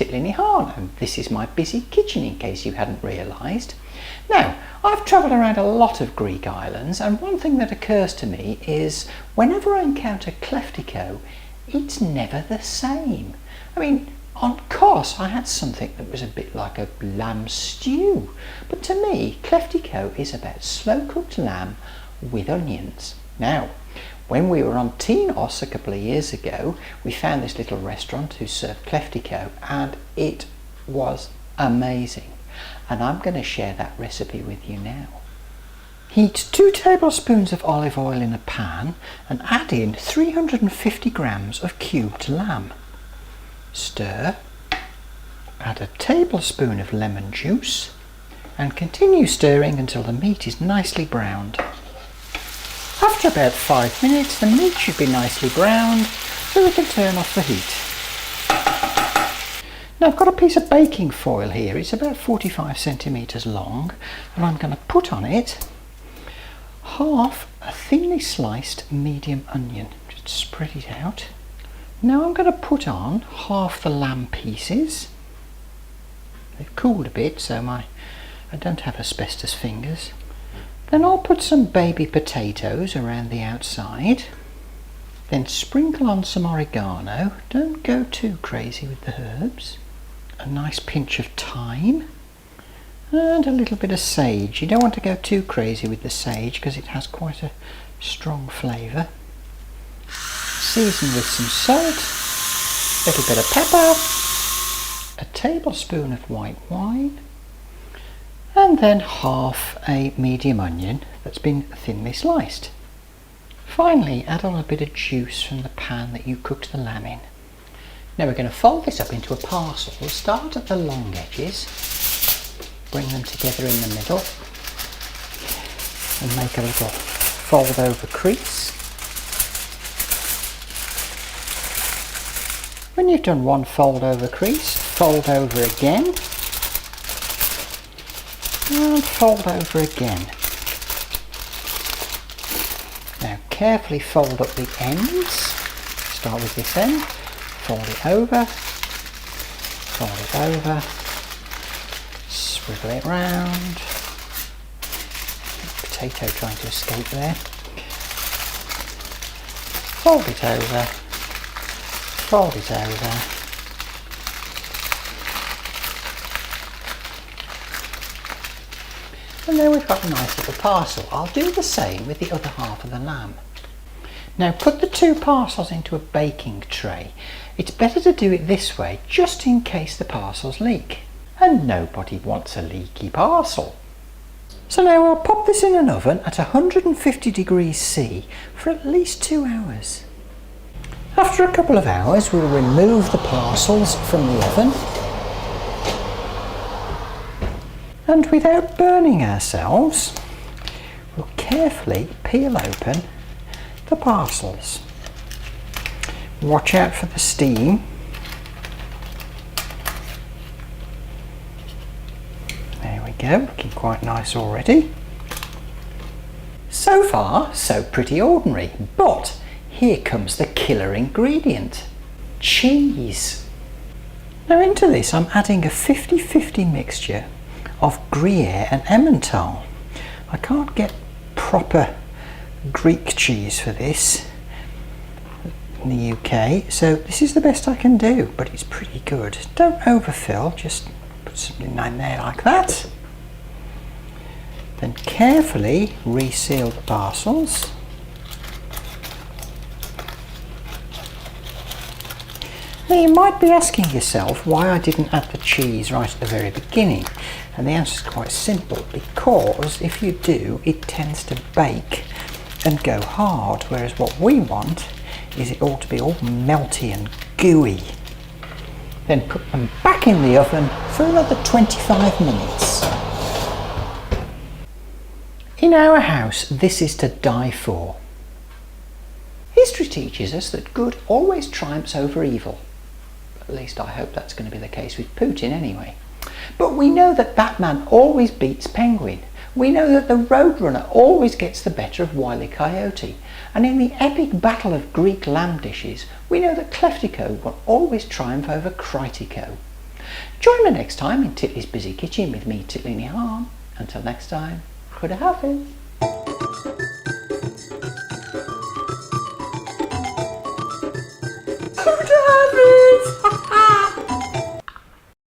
Titlinihan, and this is my busy kitchen in case you hadn't realised. Now, I've travelled around a lot of Greek islands, and one thing that occurs to me is whenever I encounter Kleftico, it's never the same. I mean, on Kos I had something that was a bit like a lamb stew, but to me Kleftico is about slow cooked lamb with onions. Now, when we were on Tinos a couple of years ago, we found this little restaurant who served Kleftico, and it was amazing. And I'm going to share that recipe with you now. Heat 2 tablespoons of olive oil in a pan and add in 350 grams of cubed lamb. Stir, add a tablespoon of lemon juice and continue stirring until the meat is nicely browned. After about 5 minutes, the meat should be nicely browned, so we can turn off the heat. Now I've got a piece of baking foil here. It's about 45 centimetres long, and I'm going to put on it half a thinly sliced medium onion. Just spread it out. Now I'm going to put on half the lamb pieces. They've cooled a bit, so I don't have asbestos fingers. Then I'll put some baby potatoes around the outside. Then sprinkle on some oregano. Don't go too crazy with the herbs. A nice pinch of thyme. And a little bit of sage. You don't want to go too crazy with the sage because it has quite a strong flavour. Season with some salt, a little bit of pepper, a tablespoon of white wine, and then half a medium onion that's been thinly sliced. Finally, add on a bit of juice from the pan that you cooked the lamb in. Now we're going to fold this up into a parcel. We'll start at the long edges, bring them together in the middle, and make a little fold over crease. When you've done one fold over crease, fold over again, and fold over again. Now carefully fold up the ends. Start with this end, fold it over, swivel it round. Potato trying to escape there. Fold it over, fold it over. And then we've got a nice little parcel. I'll do the same with the other half of the lamb. Now put the 2 parcels into a baking tray. It's better to do it this way just in case the parcels leak. And nobody wants a leaky parcel. So now I'll pop this in an oven at 150 degrees C for at least 2 hours. After a couple of hours we'll remove the parcels from the oven. And without burning ourselves, we'll carefully peel open the parcels. Watch out for the steam. There we go, looking quite nice already. So far, so pretty ordinary, but here comes the killer ingredient, cheese. Now into this I'm adding a 50-50 mixture of gruyere and emmental. I can't get proper Greek cheese for this in the UK, so this is the best I can do, but it's pretty good. Don't overfill, just put something in there like that. Then carefully reseal the parcels. Now you might be asking yourself why I didn't add the cheese right at the very beginning, and the answer is quite simple, because if you do it tends to bake and go hard, whereas what we want is it all to be all melty and gooey. Then put them back in the oven for another 25 minutes. In our house this is to die for. History teaches us that good always triumphs over evil. At least I hope that's going to be the case with Putin anyway. But we know that Batman always beats Penguin. We know that the Roadrunner always gets the better of Wile E. Coyote. And in the epic battle of Greek lamb dishes, we know that Kleftico will always triumph over Critico. Join me next time in Titley's Busy Kitchen with me, Titley Nihan. Until next time, Khuda Hafiz.